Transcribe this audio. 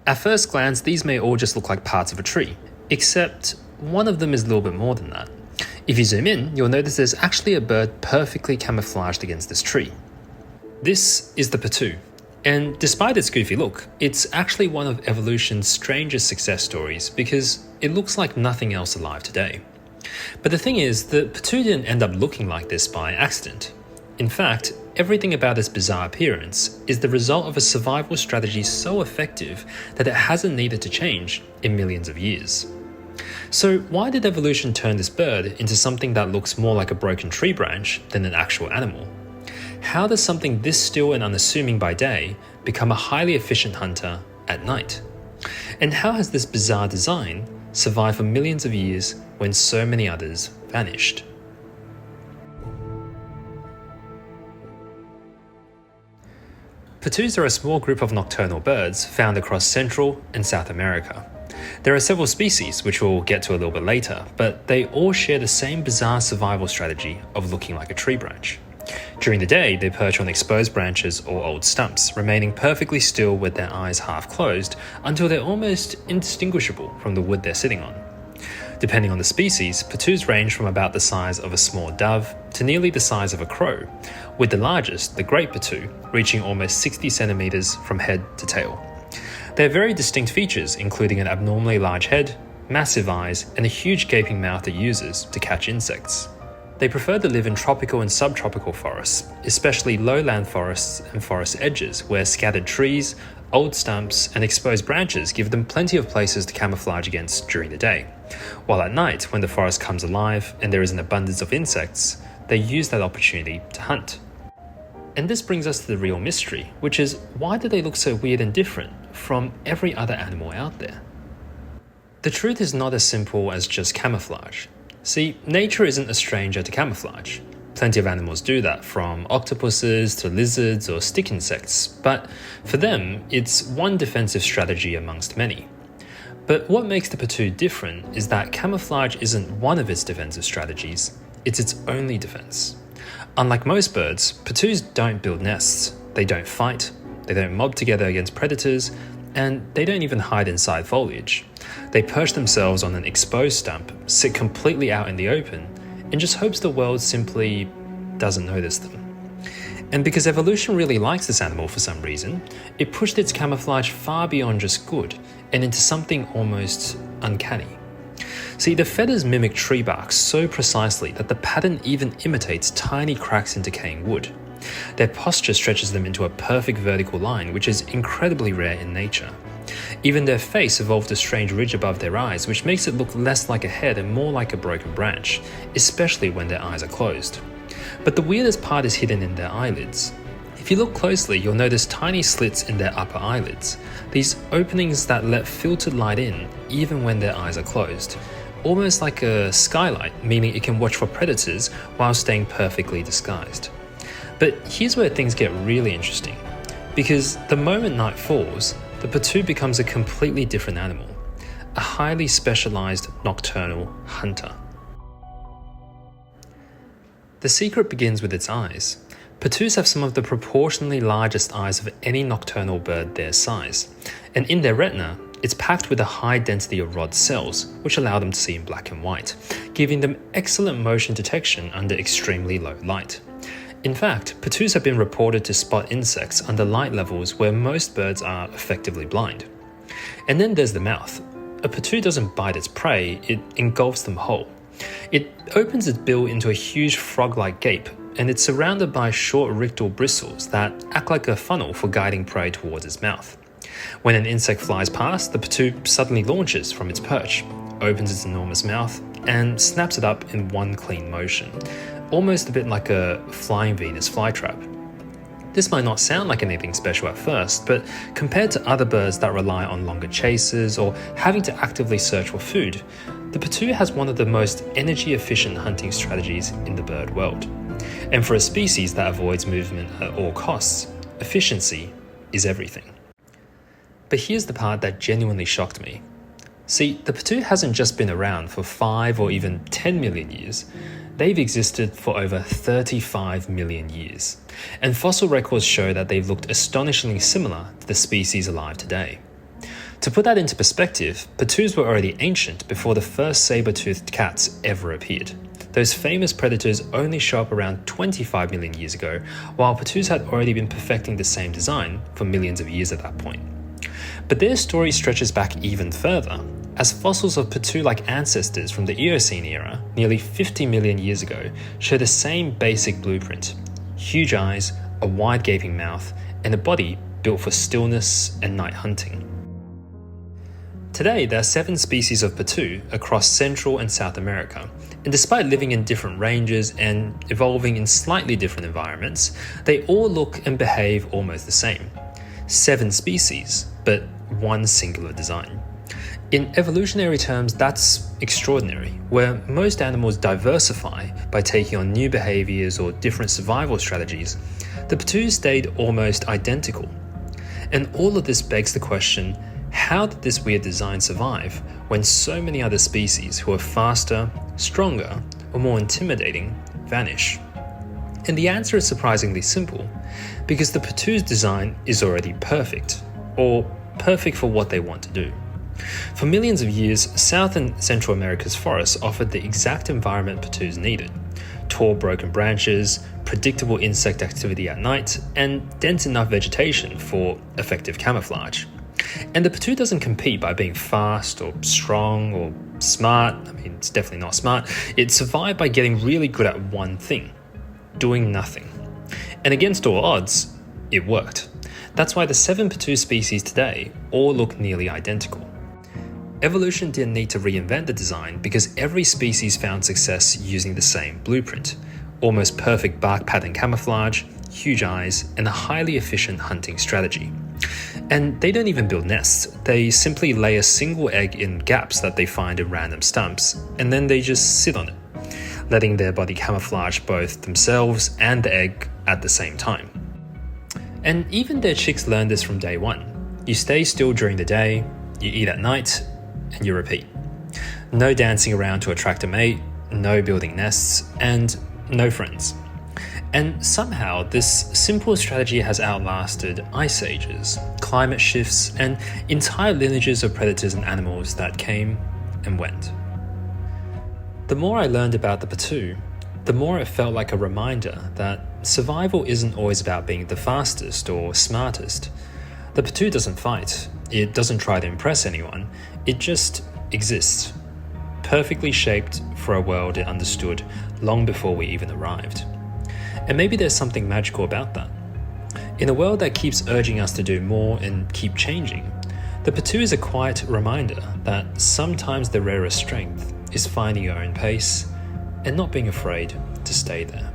At first glance, these may all just look like parts of a tree, except one of them is a little bit more than that. If you zoom in, you'll notice there's actually a bird perfectly camouflaged against this tree. This is the potoo, and despite its goofy look, it's actually one of evolution's strangest success stories because it looks like nothing else alive today. But the thing is, the potoo didn't end up looking like this by accident. In fact, everything about its bizarre appearance is the result of a survival strategy so effective that it hasn't needed to change in millions of years. So why did evolution turn this bird into something that looks more like a broken tree branch than an actual animal? How does something this still and unassuming by day become a highly efficient hunter at night? And how has this bizarre design survived for millions of years when so many others vanished? Potoos are a small group of nocturnal birds found across Central and South America. There are several species, which we'll get to a little bit later, but they all share the same bizarre survival strategy of looking like a tree branch. During the day, they perch on exposed branches or old stumps, remaining perfectly still with their eyes half closed until they're almost indistinguishable from the wood they're sitting on. Depending on the species, potoos range from about the size of a small dove to nearly the size of a crow, with the largest, the great potoo, reaching almost 60 centimeters from head to tail. They have very distinct features, including an abnormally large head, massive eyes, and a huge gaping mouth it uses to catch insects. They prefer to live in tropical and subtropical forests, especially lowland forests and forest edges, where scattered trees, old stumps, and exposed branches give them plenty of places to camouflage against during the day. While at night, when the forest comes alive and there is an abundance of insects, they use that opportunity to hunt. And this brings us to the real mystery, which is why do they look so weird and different from every other animal out there? The truth is not as simple as just camouflage. See, nature isn't a stranger to camouflage. Plenty of animals do that, from octopuses to lizards or stick insects, but for them, it's one defensive strategy amongst many. But what makes the potoo different is that camouflage isn't one of its defensive strategies, it's its only defense. Unlike most birds, potoos don't build nests, they don't fight, they don't mob together against predators, and they don't even hide inside foliage. They perch themselves on an exposed stump, sit completely out in the open, and just hopes the world simply doesn't notice them. And because evolution really likes this animal for some reason, it pushed its camouflage far beyond just good and into something almost uncanny. See, the feathers mimic tree bark so precisely that the pattern even imitates tiny cracks in decaying wood. Their posture stretches them into a perfect vertical line, which is incredibly rare in nature. Even their face evolved a strange ridge above their eyes, which makes it look less like a head and more like a broken branch, especially when their eyes are closed. But the weirdest part is hidden in their eyelids. If you look closely, you'll notice tiny slits in their upper eyelids, these openings that let filtered light in even when their eyes are closed, almost like a skylight, meaning it can watch for predators while staying perfectly disguised. But here's where things get really interesting, because the moment night falls, the potoo becomes a completely different animal, a highly specialized nocturnal hunter. The secret begins with its eyes. Potoos have some of the proportionally largest eyes of any nocturnal bird their size, and in their retina, it's packed with a high density of rod cells, which allow them to see in black and white, giving them excellent motion detection under extremely low light. In fact, potoos have been reported to spot insects under light levels where most birds are effectively blind. And then there's the mouth. A potoo doesn't bite its prey, it engulfs them whole. It opens its bill into a huge frog-like gape, and it's surrounded by short rictal bristles that act like a funnel for guiding prey towards its mouth. When an insect flies past, the potoo suddenly launches from its perch, opens its enormous mouth, and snaps it up in one clean motion, almost a bit like a flying Venus flytrap. This might not sound like anything special at first, but compared to other birds that rely on longer chases or having to actively search for food, the potoo has one of the most energy-efficient hunting strategies in the bird world. And for a species that avoids movement at all costs, efficiency is everything. But here's the part that genuinely shocked me. See, the potoo hasn't just been around for 5 or even 10 million years. They've existed for over 35 million years, and fossil records show that they've looked astonishingly similar to the species alive today. To To put that into perspective, potoos were already ancient before the first saber-toothed cats ever appeared. Those famous predators only show up around 25 million years ago, while potoos had already been perfecting the same design for millions of years at that point. But their story stretches back even further, as fossils of potoo-like ancestors from the Eocene era, nearly 50 million years ago, show the same basic blueprint: huge eyes, a wide gaping mouth, and a body built for stillness and night hunting. Today, there are 7 species of potoo across Central and South America, and despite living in different ranges and evolving in slightly different environments, they all look and behave almost the same. 7 species, but one singular design. In evolutionary terms, that's extraordinary, where most animals diversify by taking on new behaviors or different survival strategies. The potoos stayed almost identical. And all of this begs the question, how did this weird design survive when so many other species who are faster, stronger, or more intimidating vanish? And the answer is surprisingly simple, because the potoo's design is already perfect, or perfect for what they want to do. For millions of years, South and Central America's forests offered the exact environment potoos needed: tall broken branches, predictable insect activity at night, and dense enough vegetation for effective camouflage. And the potoo doesn't compete by being fast or strong or smart. I mean, it's definitely not smart. It survived by getting really good at one thing: doing nothing. And against all odds, it worked. That's why the 7 potoo species today all look nearly identical. Evolution didn't need to reinvent the design because every species found success using the same blueprint: almost perfect bark pattern camouflage, huge eyes, and a highly efficient hunting strategy. And they don't even build nests. They simply lay a single egg in gaps that they find in random stumps, and then they just sit on it, letting their body camouflage both themselves and the egg at the same time. And even their chicks learn this from day one. You stay still during the day, you eat at night, and you repeat. No dancing around to attract a mate, no building nests, and no friends. And somehow, this simple strategy has outlasted ice ages, climate shifts, and entire lineages of predators and animals that came and went. The more I learned about the potoo, the more it felt like a reminder that survival isn't always about being the fastest or smartest. The potoo doesn't fight, it doesn't try to impress anyone, it just exists, perfectly shaped for a world it understood long before we even arrived. And maybe there's something magical about that. In a world that keeps urging us to do more and keep changing, the potoo is a quiet reminder that sometimes the rarest strength is finding your own pace and not being afraid to stay there.